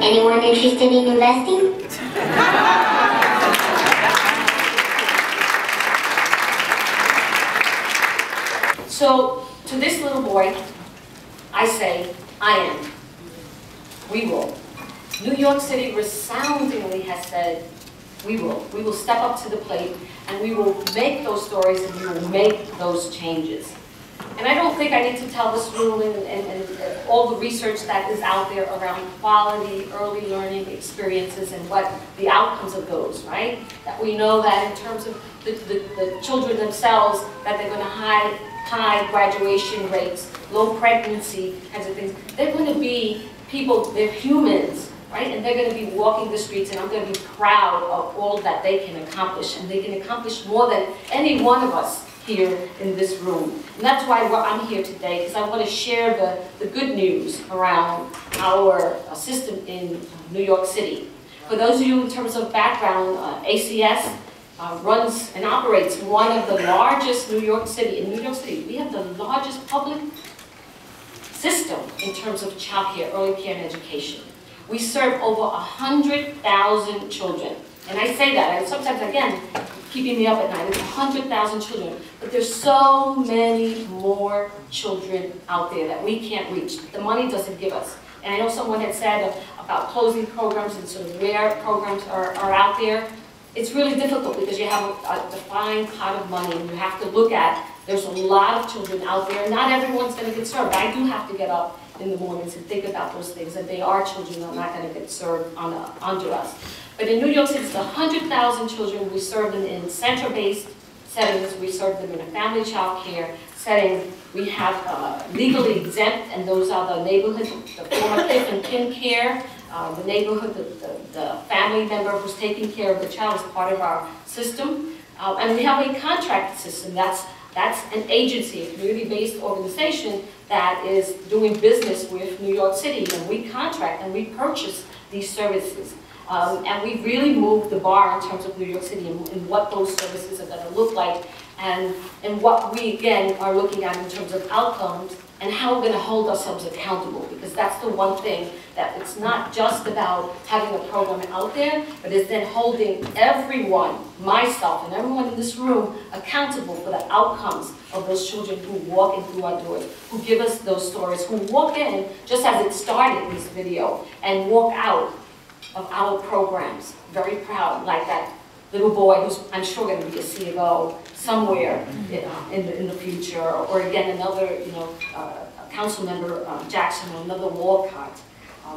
Speaker 8: Anyone interested in investing?
Speaker 9: So, to this little boy, I say, I am. We will. New York City resoundingly has said, we will. We will step up to the plate, and we will make those stories, and we will make those changes. And I don't think I need to tell this room and all the research that is out there around quality, early learning experiences, and what the outcomes of those, right? That we know that in terms of the children themselves, that they're going to high graduation rates, low pregnancy kinds of things. They're going to be people, they're humans, right? And they're going to be walking the streets, and I'm going to be proud of all that they can accomplish. And they can accomplish more than any one of us here in this room. And that's why I'm here today, because I want to share the good news around our system in New York City. For those of you in terms of background, ACS runs and operates one of the largest New York City. In New York City, we have the largest public system in terms of child care, early care, and education. We serve over 100,000 children. And I say that, and sometimes, again, keeping me up at night, it's 100,000 children. But there's so many more children out there that we can't reach. The money doesn't give us. And I know someone had said about closing programs and sort of where programs are out there. It's really difficult because you have a defined pot of money, and you have to look at, there's a lot of children out there. Not everyone's going to get served. I do have to get up in the mornings and think about those things, that they are children that are not going to get served under us. But in New York City, it's 100,000 children. We serve them in center-based settings. We serve them in a family child care setting. We have legally exempt, and those are the neighborhood, the former kith and kin care, the neighborhood, the family member who's taking care of the child is part of our system. And we have a contracted system. That's an agency, a community-based organization that is doing business with New York City. And we contract and we purchase these services. And we really moved the bar in terms of New York City and what those services are going to look like, and what we, again, are looking at in terms of outcomes and how we're going to hold ourselves accountable. Because that's the one thing, that it's not just about having a program out there, but it's then holding everyone, myself and everyone in this room, accountable for the outcomes of those children who walk in through our doors, who give us those stories, who walk in, just as it started in this video, and walk out of our programs, very proud, like that little boy who's, I'm sure, going to be a CFO somewhere in the future, or again another, council member Jackson, or another Walcott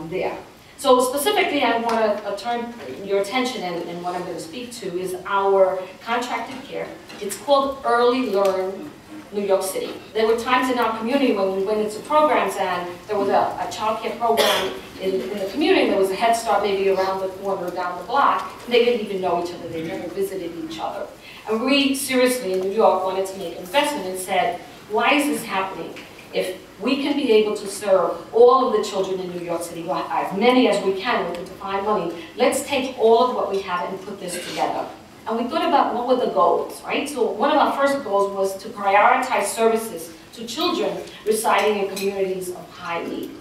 Speaker 9: there. So specifically, I want to turn your attention, and what I'm going to speak to is our contracted care. It's called Early Learn New York City. There were times in our community when we went into programs and there was a child care program in the community. There was a Head Start maybe around the corner or down the block. And they didn't even know each other. They never visited each other. And we seriously in New York wanted to make an investment and said, why is this happening? If we can be able to serve all of the children in New York City, as many as we can with the defined money, let's take all of what we have and put this together. And we thought about what were the goals, right? So one of our first goals was to prioritize services to children residing in communities of high need.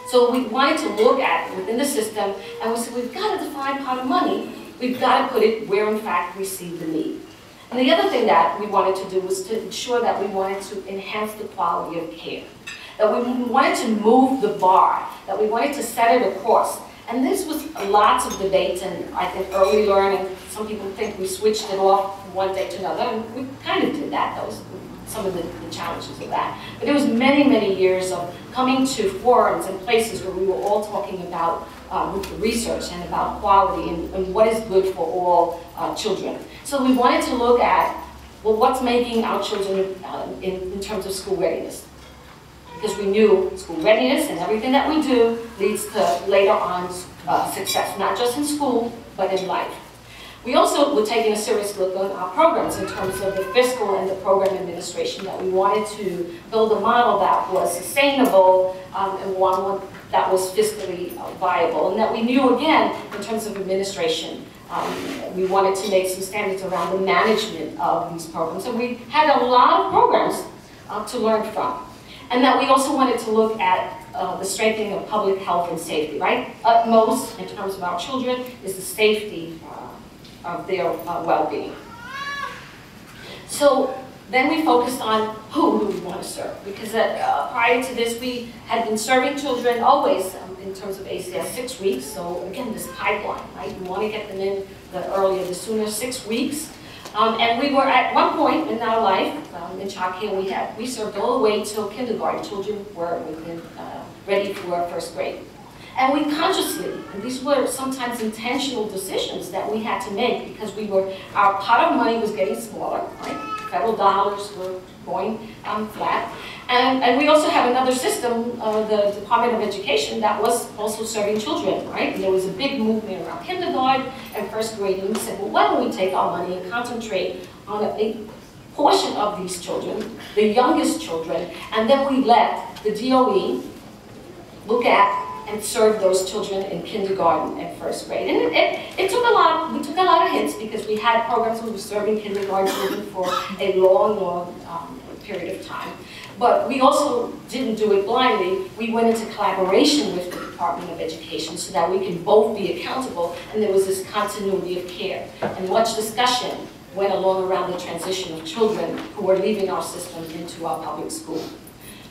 Speaker 9: So we wanted to look at within the system, and we said, we've got a defined pot of money, we've got to put it where in fact we see the need. And the other thing that we wanted to do was to ensure that we wanted to enhance the quality of care. That we wanted to move the bar, that we wanted to set it across. And this was lots of debates and I think early learning. Some people think we switched it off from one day to another, and we kind of did that. That was some of the challenges of that. But it was many, many years of coming to forums and places where we were all talking about research and about quality and what is good for all children. So we wanted to look at, well, what's making our children in terms of school readiness. Because we knew school readiness and everything that we do leads to later on success, not just in school, but in life. We also were taking a serious look on our programs in terms of the fiscal and the program administration, that we wanted to build a model that was sustainable and one that was fiscally viable, and that we knew, again, in terms of administration, we wanted to make some standards around the management of these programs. And we had a lot of programs to learn from. And that we also wanted to look at the strengthening of public health and safety, right? Utmost, in terms of our children, is the safety of their well-being. So then we focused on who do we want to serve, because prior to this we had been serving children always in terms of ACS 6 weeks. So again, this pipeline, right? We want to get them in the earlier, the sooner, 6 weeks. And we were at one point in our life, in child care, we served all the way till kindergarten. Children were ready for first grade. And we consciously, and these were sometimes intentional decisions that we had to make because our pot of money was getting smaller, right? Federal dollars were going flat. And we also have another system, the Department of Education, that was also serving children, right? And there was a big movement around kindergarten and first grade, and we said, well, why don't we take our money and concentrate on a portion of these children, the youngest children, and then we let the DOE look at and serve those children in kindergarten and first grade. And it took a lot, we took a lot of hits because we had programs where we were serving kindergarten children for a long period of time. But we also didn't do it blindly. We went into collaboration with the Department of Education so that we can both be accountable, and there was this continuity of care. And much discussion went along around the transition of children who were leaving our system into our public school.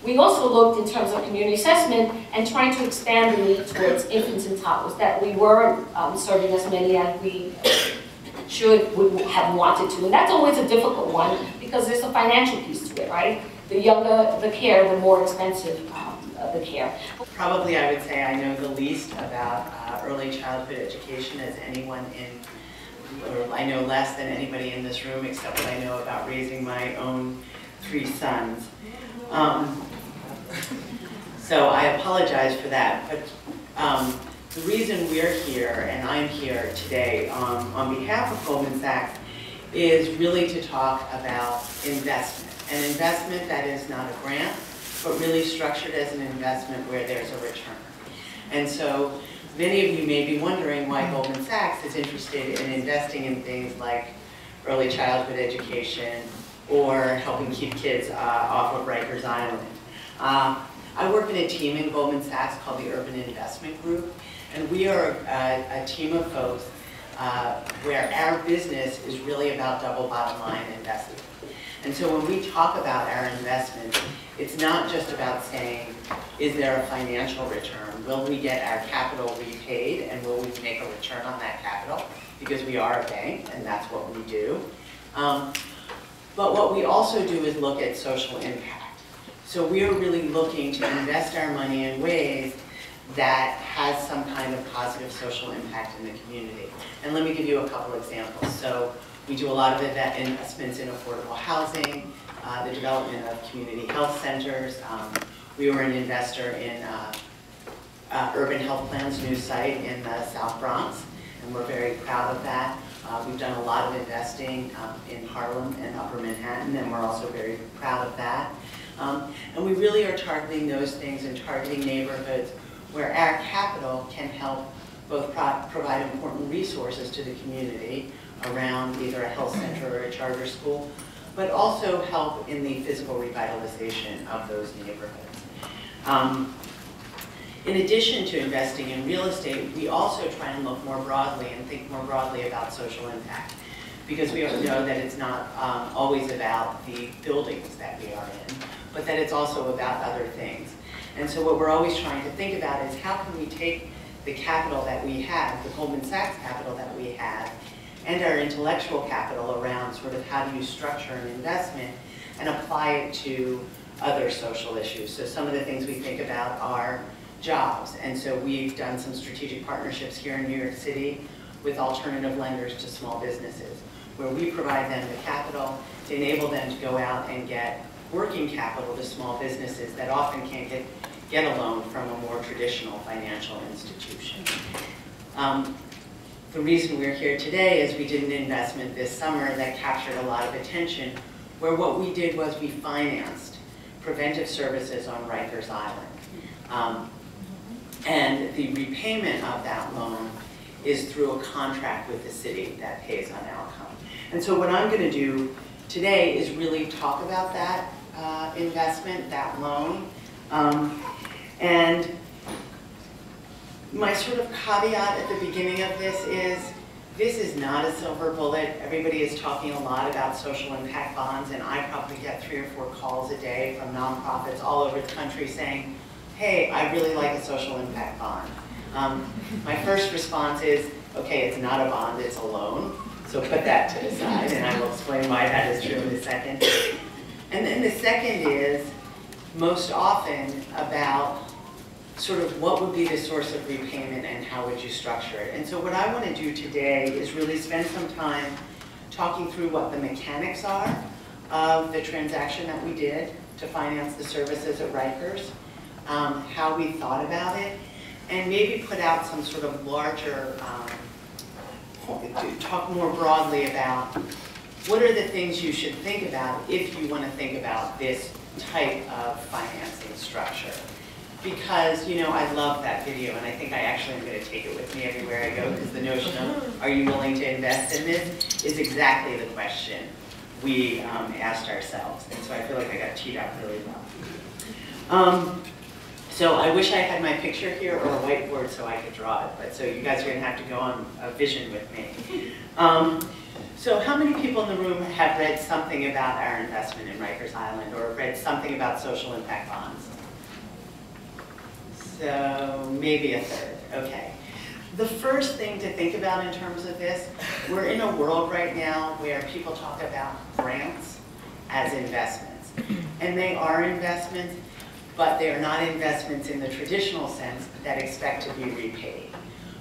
Speaker 9: We also looked in terms of community assessment and trying to expand the need towards infants and toddlers, that we weren't serving as many as we would have wanted to. And that's always a difficult one because there's a financial piece to it, right? The younger the care, the more expensive the care.
Speaker 10: Probably I would say I know the least about early childhood education as anyone or I know less than anybody in this room, except what I know about raising my own 3 sons. So I apologize for that, but the reason we're here, and I'm here today on behalf of Goldman Sachs, is really to talk about investment. An investment that is not a grant, but really structured as an investment where there's a return. And so many of you may be wondering why Goldman Sachs is interested in investing in things like early childhood education or helping keep kids off of Rikers Island. I work in a team in Goldman Sachs called the Urban Investment Group, and we are a team of folks where our business is really about double bottom line investing. And so when we talk about our investments, it's not just about saying, is there a financial return? Will we get our capital repaid, and will we make a return on that capital? Because we are a bank, and that's what we do. But what we also do is look at social impact. So we are really looking to invest our money in ways that has some kind of positive social impact in the community. And let me give you a couple examples. So We do a lot of investments in affordable housing, the development of community health centers. We were an investor in Urban Health Plan's new site in the South Bronx, and we're very proud of that. We've done a lot of investing in Harlem and Upper Manhattan, and we're also very proud of that. And we really are targeting those things and targeting neighborhoods where our capital can help both provide important resources to the community around either a health center or a charter school, but also help in the physical revitalization of those neighborhoods. In addition to investing in real estate, we also try and look more broadly and think more broadly about social impact, because we know that it's not always about the buildings that we are in, but that it's also about other things. And so what we're always trying to think about is how can we take the capital that we have, the Goldman Sachs capital that we have, and our intellectual capital around sort of how do you structure an investment and apply it to other social issues. So some of the things we think about are jobs. And so we've done some strategic partnerships here in New York City with alternative lenders to small businesses, where we provide them the capital to enable them to go out and get working capital to small businesses that often can't get a loan from a more traditional financial institution. The reason we're here today is we did an investment this summer that captured a lot of attention, where what we did was we financed preventive services on Rikers Island. And the repayment of that loan is through a contract with the city that pays on outcome. And so what I'm going to do today is really talk about that investment, that loan. And my sort of caveat at the beginning of this is not a silver bullet. Everybody is talking a lot about social impact bonds, and I probably get 3 or 4 calls a day from nonprofits all over the country saying, hey, I really like a social impact bond. My first response is, okay, it's not a bond, it's a loan. So put that to the side, and I will explain why that is true in a second. And then the second is, most often, about sort of what would be the source of repayment and how would you structure it. And so what I want to do today is really spend some time talking through what the mechanics are of the transaction that we did to finance the services at Rikers, how we thought about it, and maybe put out some sort of larger, talk more broadly about what are the things you should think about if you want to think about this type of financing structure. Because, you know, I love that video, and I think I actually am going to take it with me everywhere I go, because the notion of, are you willing to invest in this, is exactly the question we asked ourselves. And so I feel like I got teed up really well. So I wish I had my picture here or a whiteboard so I could draw it, but so you guys are going to have to go on a vision with me. So how many people in the room have read something about our investment in Rikers Island, or read something about social impact bonds? So maybe a third, okay. The first thing to think about in terms of this, we're in a world right now where people talk about grants as investments. And they are investments, but they are not investments in the traditional sense that expect to be repaid.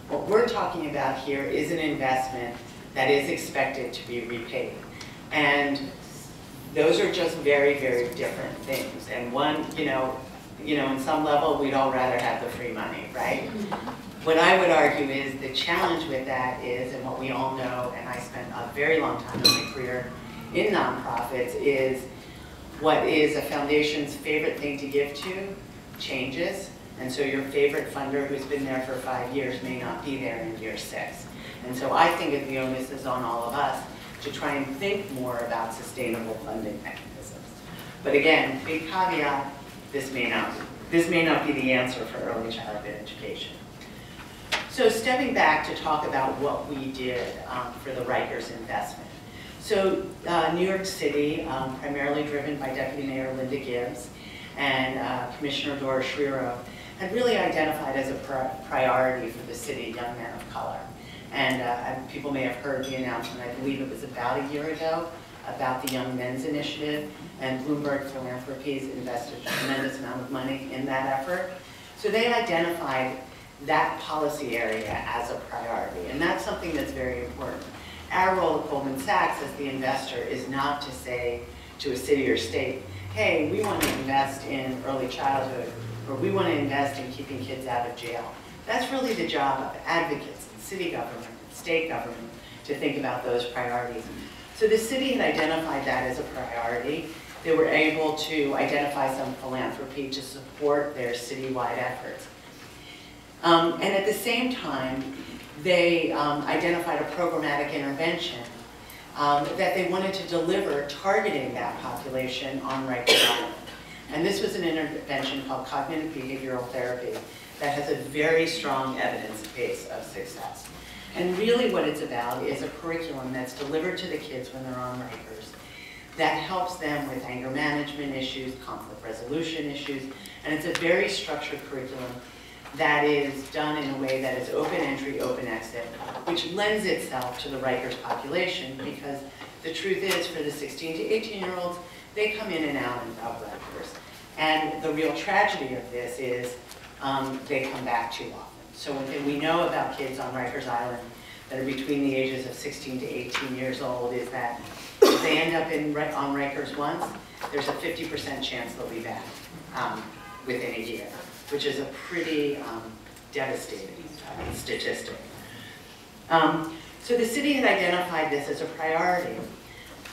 Speaker 10: What we're talking about here is an investment that is expected to be repaid. And those are just very, very different things. And one, you know, in some level, we'd all rather have the free money, right? What I would argue is the challenge with that is, and what we all know, and I spent a very long time in my career in nonprofits, is what is a foundation's favorite thing to give to changes. And so your favorite funder who's been there for 5 years may not be there in year 6. And so I think the onus is on all of us to try and think more about sustainable funding mechanisms. But again, big caveat, this may not be the answer for early childhood education. So stepping back to talk about what we did for the Rikers investment. So New York City, primarily driven by Deputy Mayor Linda Gibbs and Commissioner Dora Schreiero, had really identified as a priority for the city young men of color. And people may have heard the announcement, I believe it was about a year ago, about the Young Men's Initiative, and Bloomberg Philanthropies invested a tremendous amount of money in that effort. So they identified that policy area as a priority, and that's something that's very important. our role at Goldman Sachs as the investor is not to say to a city or state, hey, we want to invest in early childhood, or we want to invest in keeping kids out of jail. That's really the job of advocates in city government, state government, to think about those priorities. So the city had identified that as a priority. They were able to identify some philanthropy to support their citywide efforts. And at the same time, they identified a programmatic intervention that they wanted to deliver targeting that population on Rikers Island. And this was an intervention called cognitive behavioral therapy that has a very strong evidence base of success. And really what it's about is a curriculum that's delivered to the kids when they're on Rikers that helps them with anger management issues, conflict resolution issues, and it's a very structured curriculum that is done in a way that is open entry, open exit, which lends itself to the Rikers population because the truth is for the 16 to 18-year-olds, they come in and out of Rikers. And the real tragedy of this is they come back too often. So one thing we know about kids on Rikers Island that are between the ages of 16 to 18 years old is that if they end up on Rikers once, there's a 50% chance they'll be back within a year, which is a pretty devastating statistic. So the city had identified this as a priority,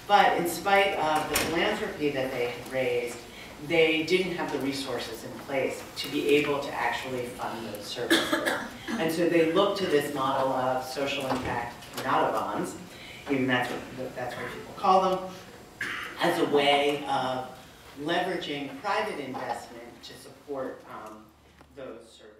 Speaker 10: but in spite of the philanthropy that they had raised, they didn't have the resources in place to be able to actually fund those services. And so they looked to this model of social impact not-a-bonds, even that's what people call them, as a way of leveraging private investment to support those services.